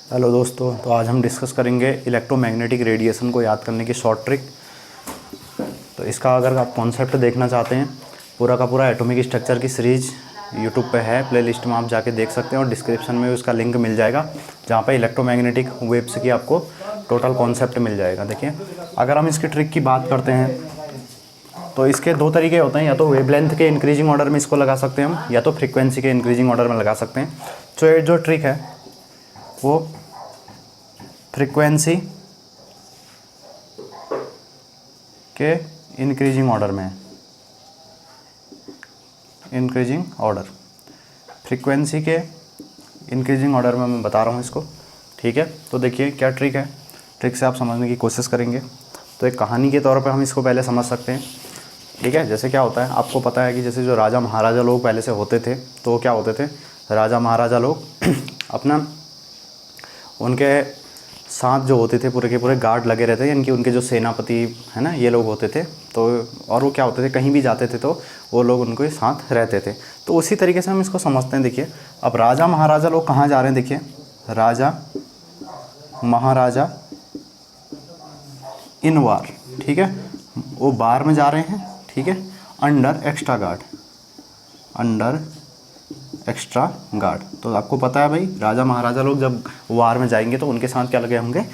Hello दोस्तों, तो आज हम डिस्कस करेंगे इलेक्ट्रोमैग्नेटिक रेडिएशन को याद करने की शॉर्ट ट्रिक। तो इसका अगर आप कॉन्सेप्ट देखना चाहते हैं, पूरा का पूरा एटॉमिक स्ट्रक्चर की सीरीज़ यूट्यूब पे है, प्लेलिस्ट में आप जाके देख सकते हैं और डिस्क्रिप्शन में उसका लिंक मिल जाएगा, जहाँ पे इलेक्ट्रोमैग्नेटिक वेव्स की आपको टोटल कॉन्सेप्ट मिल जाएगा। देखिए, अगर हम इसकी ट्रिक की बात करते हैं तो इसके दो तरीके होते हैं, या तो वेवलेंथ के इंक्रीजिंग ऑर्डर में इसको लगा सकते हैं हम, या तो फ्रीक्वेंसी के इंक्रीजिंग ऑर्डर में लगा सकते हैं। तो ये जो ट्रिक है वो फ्रीक्वेंसी के इंक्रीजिंग ऑर्डर में है। इंक्रीजिंग ऑर्डर, फ्रीक्वेंसी के इंक्रीजिंग ऑर्डर में मैं बता रहा हूँ इसको, ठीक है। तो देखिए क्या ट्रिक है, ट्रिक से आप समझने की कोशिश करेंगे। तो एक कहानी के तौर पे हम इसको पहले समझ सकते हैं, ठीक है। जैसे क्या होता है, आपको पता है कि जैसे जो राजा महाराजा लोग पहले से होते थे, तो क्या होते थे, राजा महाराजा लोग अपना उनके साथ जो होते थे पूरे के पूरे गार्ड लगे रहते, यानी कि उनके जो सेनापति है ना, ये लोग होते थे। तो और वो क्या होते थे, कहीं भी जाते थे तो वो लोग उनके साथ रहते थे। तो उसी तरीके से हम इसको समझते हैं। देखिए, अब राजा महाराजा लोग कहाँ जा रहे हैं, देखिए राजा महाराजा इन वार, ठीक है, वो बार में जा रहे हैं, ठीक है, under extra guard, under extra guard. तो आपको पता है भाई, राजा महाराजा लोग जब वार में जाएंगे तो उनके साथ क्या लगे होंगे,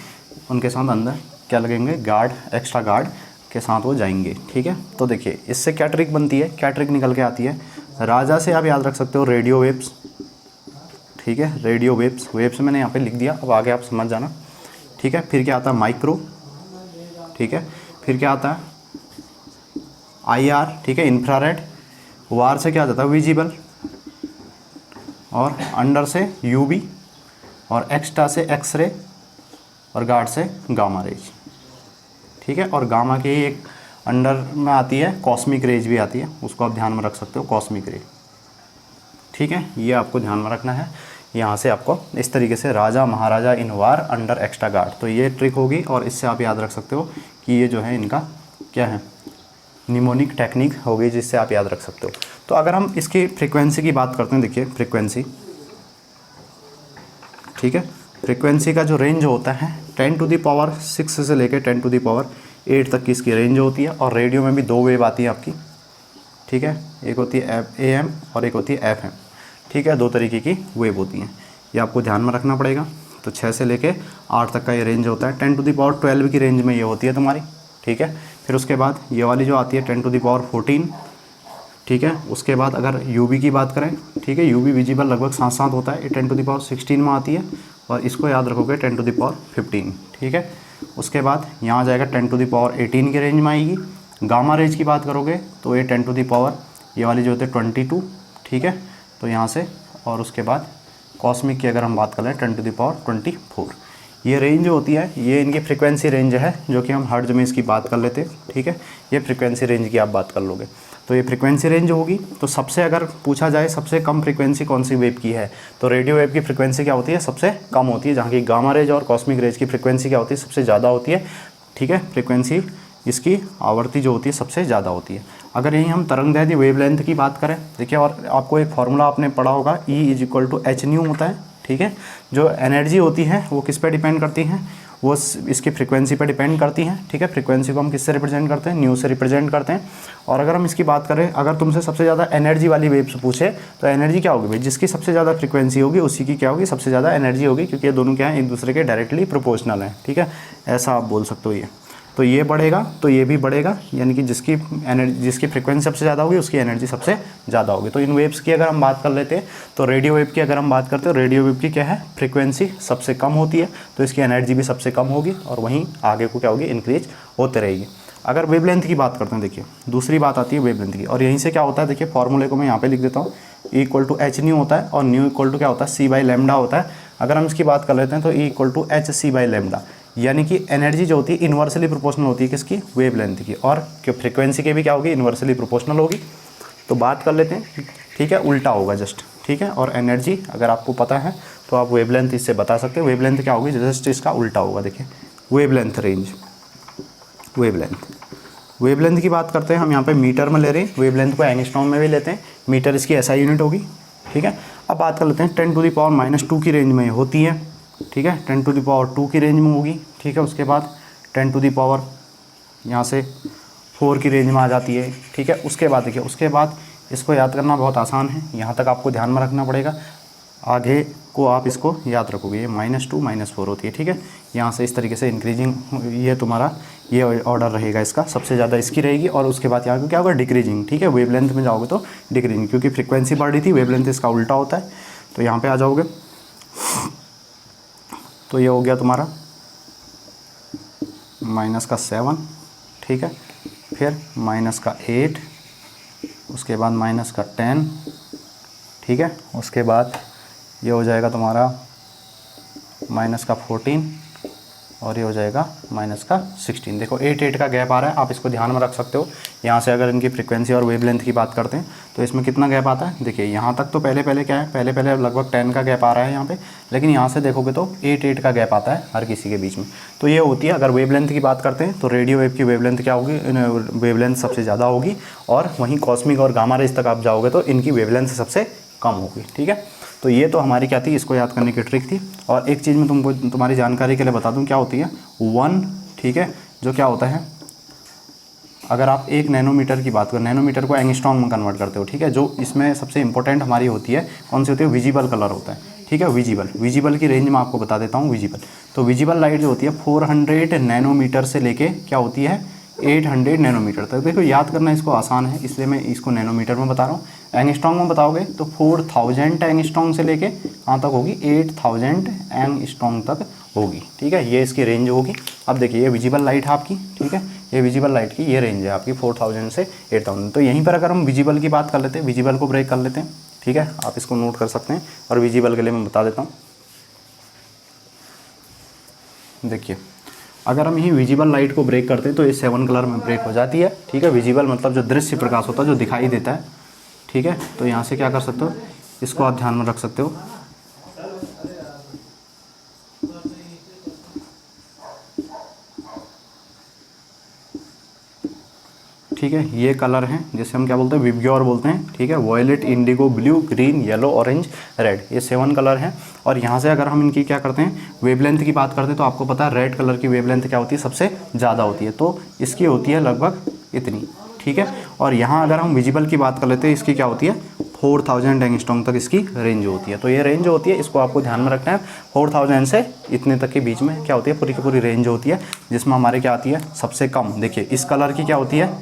उनके साथ अंदर क्या लगेंगे, गार्ड, एक्स्ट्रा गार्ड के साथ वो जाएंगे, ठीक है। तो देखिए इससे क्या ट्रिक बनती है, क्या ट्रिक निकल के आती है। राजा से आप याद रख सकते हो रेडियो वेव्स, ठीक है, रेडियो वेव्स, वेव्स मैंने यहाँ पे लिख दिया, अब आगे आप समझ जाना, ठीक है। फिर क्या आता है, माइक्रो, ठीक है। फिर क्या आता है, IR, ठीक है, इंफ्रारेड। वार से क्या जाता है, विजिबल, और अंडर से UV, और एक्स्ट्रा से एक्सरे, और गार्ड से गामा रेज, ठीक है। और गामा के ही एक अंडर में आती है कॉस्मिक रेज भी आती है, उसको आप ध्यान में रख सकते हो, कॉस्मिक रेज, ठीक है। ये आपको ध्यान में रखना है। यहाँ से आपको इस तरीके से राजा महाराजा इन वार अंडर एक्स्ट्रा गार्ड, तो ये ट्रिक होगी। और इससे आप याद रख सकते हो कि ये जो है इनका क्या है, निमोनिक टेक्निक होगी, जिससे आप याद रख सकते हो। तो अगर हम इसकी फ्रीक्वेंसी की बात करते हैं, देखिए फ्रीक्वेंसी, ठीक है, फ्रीक्वेंसी का जो रेंज होता है 10⁶ से लेकर 10⁸ तक की इसकी रेंज होती है। और रेडियो में भी दो वेव आती है आपकी, ठीक है, एक होती है AM और एक होती है FM, ठीक है, दो तरीके की वेव होती हैं, ये आपको ध्यान में रखना पड़ेगा। तो 6 से लेके 8 तक का ये रेंज होता है। 10⁻12 की रेंज में ये होती है तुम्हारी, ठीक है। फिर उसके बाद ये वाली जो आती है 10⁻14, ठीक है। उसके बाद अगर UV की बात करें, ठीक है, UV विजिबल लगभग साथ साथ होता है, ये 10⁻16 में आती है, और इसको याद रखोगे 10⁻15, ठीक है। उसके बाद यहाँ जाएगा 10⁻18 की रेंज में आएगी। गामा रेज की बात करोगे तो ये 10⁻, ये वाली जो होती है 22, ठीक है, तो यहाँ से। और उसके बाद कॉस्मिक की अगर हम बात कर लें 10⁻24, ये रेंज होती है, ये इनकी फ्रीक्वेंसी रेंज है, जो कि हम हर्ट्ज में इसकी बात कर लेते हैं, ठीक है। ये फ्रीक्वेंसी रेंज की आप बात कर लोगे, तो ये फ्रीक्वेंसी रेंज होगी। तो सबसे अगर पूछा जाए सबसे कम फ्रीक्वेंसी कौन सी वेव की है, तो रेडियो वेव की फ्रीक्वेंसी क्या होती है, सबसे कम होती है, जहाँ की गामा रेज और कॉस्मिक रेज की फ्रीक्वेंसी क्या होती है, सबसे ज़्यादा होती है, ठीक है। फ्रीक्वेंसी इसकी आवृत्ति जो होती है सबसे ज़्यादा होती है। अगर यहीं हम तरंगदैर्ध्य वेवलेंथ की बात करें, देखिए, और आपको एक फार्मूला आपने पढ़ा होगा, E = hν होता है, ठीक है। जो एनर्जी होती है वो किस पे डिपेंड करती है, वो इसकी फ्रीक्वेंसी पे डिपेंड करती है, ठीक है। फ्रीक्वेंसी को हम किससे रिप्रेजेंट करते हैं, न्यू से रिप्रेजेंट करते हैं। और अगर हम इसकी बात करें, अगर तुमसे सबसे ज़्यादा एनर्जी वाली वेव्स पूछे तो एनर्जी क्या होगी भाई, जिसकी सबसे ज़्यादा फ्रीक्वेंसी होगी उसी की क्या होगी, सबसे ज़्यादा एनर्जी होगी, क्योंकि ये दोनों क्या है, एक दूसरे के डायरेक्टली प्रोपोर्शनल हैं, ठीक है, ऐसा आप बोल सकते हो। ये तो ये बढ़ेगा तो ये भी बढ़ेगा, यानी कि जिसकी फ्रीक्वेंसी सबसे ज़्यादा होगी उसकी एनर्जी सबसे ज़्यादा होगी। तो इन वेव्स की अगर हम बात कर लेते हैं, तो रेडियो वेव की अगर हम बात करते हैं, रेडियो वेव की क्या है, फ्रीक्वेंसी सबसे कम होती है, तो इसकी एनर्जी भी सबसे कम होगी, और वहीं आगे को क्या होगी, इंक्रीज होते रहेगी। अगर वेवलेंथ की बात करते हैं, देखिए दूसरी बात आती है वेवलेंथ की, और यहीं से क्या होता है, देखिए फॉर्मूले को मैं यहाँ पे लिख देता हूँ, E = hν होता है, और ν क्या होता है, c/λ होता है। अगर हम इसकी बात कर लेते हैं तो E = hc/λ, यानी कि एनर्जी जो होती है इन्वर्सली प्रोपोर्शनल होती है किसकी, वेवलेंथ की, और फ्रीक्वेंसी के भी क्या होगी, इन्वर्सली प्रोपोर्शनल होगी। तो बात कर लेते हैं, ठीक है, उल्टा होगा जस्ट, ठीक है। और एनर्जी अगर आपको पता है तो आप वेवलेंथ इससे बता सकते हो, वेवलेंथ क्या होगी, जस्ट इसका उल्टा होगा। देखिए वेवलेंथ रेंज, वेवलेंथ की बात करते हैं हम, यहाँ पे मीटर में ले रहे हैं, वेवलेंथ को एंगस्ट्रॉम में भी लेते हैं, मीटर इसकी SI यूनिट होगी, ठीक है। अब बात कर लेते हैं 10⁻² की रेंज में होती है, ठीक है, 10⁻² की रेंज में होगी। ठीक है, उसके बाद 10⁻, यहाँ से 4 की रेंज में आ जाती है। ठीक है, उसके बाद देखिए, उसके बाद इसको याद करना बहुत आसान है, यहाँ तक आपको ध्यान में रखना पड़ेगा, आगे को आप इसको याद रखोगे। ये -2 -4 होती है। ठीक है, यहाँ से इस तरीके से इंक्रीजिंग, ये तुम्हारा ये ऑर्डर रहेगा इसका, सबसे ज़्यादा इसकी रहेगी और उसके बाद यहाँ को क्या होगा, डिक्रीजिंग। ठीक है, वेवलेंथ में जाओगे तो डिक्रीजिंग, क्योंकि फ्रीक्वेंसी बढ़ रही थी, वेवलेंथ इसका उल्टा होता है। तो यहाँ पे आ जाओगे तो ये हो गया तुम्हारा -7। ठीक है, फिर -8, उसके बाद -10। ठीक है, उसके बाद ये हो जाएगा तुम्हारा -14 और ये हो जाएगा -16। देखो 8 का गैप आ रहा है, आप इसको ध्यान में रख सकते हो। यहाँ से अगर इनकी फ्रीक्वेंसी और वेवलेंथ की बात करते हैं तो इसमें कितना गैप आता है, देखिए यहाँ तक तो पहले क्या है, पहले लगभग 10 का गैप आ रहा है यहाँ पे, लेकिन यहाँ से देखोगे तो 8 का गैप आता है हर किसी के बीच में। तो ये होती है, अगर वेवलेंथ की बात करते हैं तो रेडियो वेव की वेवलेंथ क्या होगी, वेवलेंथ सबसे ज़्यादा होगी, और वहीं कॉस्मिक और गामा रेज तक आप जाओगे तो इनकी वेवलेंथ सबसे कम होगी। ठीक है, तो ये तो हमारी क्या थी, इसको याद करने की ट्रिक थी। और एक चीज़ मैं तुमको तुम्हारी जानकारी के लिए बता दूं, क्या होती है 1। ठीक है, जो क्या होता है, अगर आप 1 नैनोमीटर की बात करें, नैनोमीटर को एंगस्ट्रॉम में कन्वर्ट करते हो। ठीक है, जो इसमें सबसे इंपॉर्टेंट हमारी होती है, कौन सी होती है, विजिबल कलर होता है। ठीक है, विजिबल की रेंज में आपको बता देता हूँ। तो विजिबल लाइट जो होती है 400 नैनोमीटर से लेके क्या होती है, 800 नैनोमीटर तक। देखो याद करना इसको आसान है, इसलिए मैं इसको नैनोमीटर में बता रहा हूँ। एंगस्ट्रॉम में बताओगे तो 4000 एंगस्ट्रॉम से लेके कहाँ तक होगी, 8000 एंगस्ट्रॉम तक होगी। ठीक है, ये इसकी रेंज होगी। अब देखिए, ये विजिबल लाइट है आपकी। ठीक है, ये विजिबल लाइट की ये रेंज है आपकी 4000 से 8000। तो यहीं पर अगर हम विजिबल की बात कर लेते हैं, विजिबल को ब्रेक कर लेते हैं। ठीक है, आप इसको नोट कर सकते हैं, और विजिबल के लिए मैं बता देता हूँ। देखिए, अगर हम यही विजिबल लाइट को ब्रेक करते हैं तो ये 7 कलर में ब्रेक हो जाती है। ठीक है, विजिबल मतलब जो दृश्य प्रकाश होता है, जो दिखाई देता है। ठीक है, तो यहाँ से क्या कर सकते हो, इसको आप ध्यान में रख सकते हो। ठीक है, ये कलर हैं जिसे हम क्या बोलते हैं, विबग्योर बोलते हैं। ठीक है, violet, indigo, blue, green, yellow, orange, red, ये 7 कलर हैं। और यहाँ से अगर हम इनकी क्या करते हैं, वेवलेंथ की बात करते हैं, तो आपको पता है रेड कलर की वेवलेंथ क्या होती है, सबसे ज़्यादा होती है। तो इसकी होती है लगभग इतनी। ठीक है, और यहाँ अगर हम विजिबल की बात कर लेते हैं, इसकी क्या होती है, 4000 एंगस्ट्रॉम तक इसकी रेंज होती है। तो ये रेंज होती है, इसको आपको ध्यान में रखना है। 4000 से इतने तक के बीच में क्या होती है, पूरी की पूरी रेंज होती है, जिसमें हमारे क्या आती है, सबसे कम। देखिए, इस कलर की क्या होती है,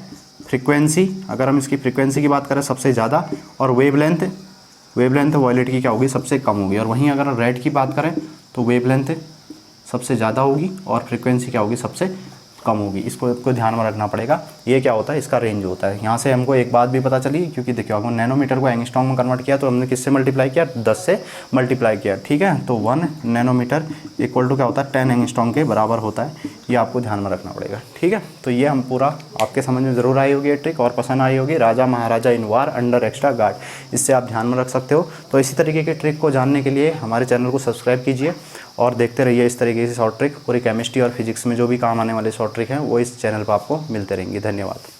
फ्रीक्वेंसी, अगर हम इसकी फ्रीक्वेंसी की बात करें सबसे ज़्यादा, और वेवलेंथ वॉयलेट की क्या होगी, सबसे कम होगी। और वहीं अगर रेड की बात करें तो वेवलेंथ सबसे ज़्यादा होगी और फ्रीक्वेंसी क्या होगी, सबसे कम होगी। इसको ध्यान में रखना पड़ेगा। ये क्या होता है, इसका रेंज होता है। यहाँ से हमको एक बात भी पता चली, क्योंकि देखिए हमको नैनोमीटर को एंगस्ट्रॉम में कन्वर्ट किया, तो हमने किससे मल्टीप्लाई किया, 10 से मल्टीप्लाई किया। ठीक है, तो 1 नैनोमीटर इक्वल टू क्या होता है, 10 एंगस्ट्रॉम के बराबर होता है। ये आपको ध्यान में रखना पड़ेगा। ठीक है, तो ये हम पूरा आपके समझ में ज़रूर आई होगी ये ट्रिक, और पसंद आई होगी। राजा महाराजा इन वार अंडर एक्स्ट्रा गार्ड, इससे आप ध्यान में रख सकते हो। तो इसी तरीके के ट्रिक को जानने के लिए हमारे चैनल को सब्सक्राइब कीजिए और देखते रहिए इस तरीके से शॉर्ट ट्रिक। पूरी केमिस्ट्री और फिजिक्स में जो भी काम आने वाले शॉर्ट ट्रिक हैं वो इस चैनल पर आपको मिलते रहेंगे। धन्यवाद।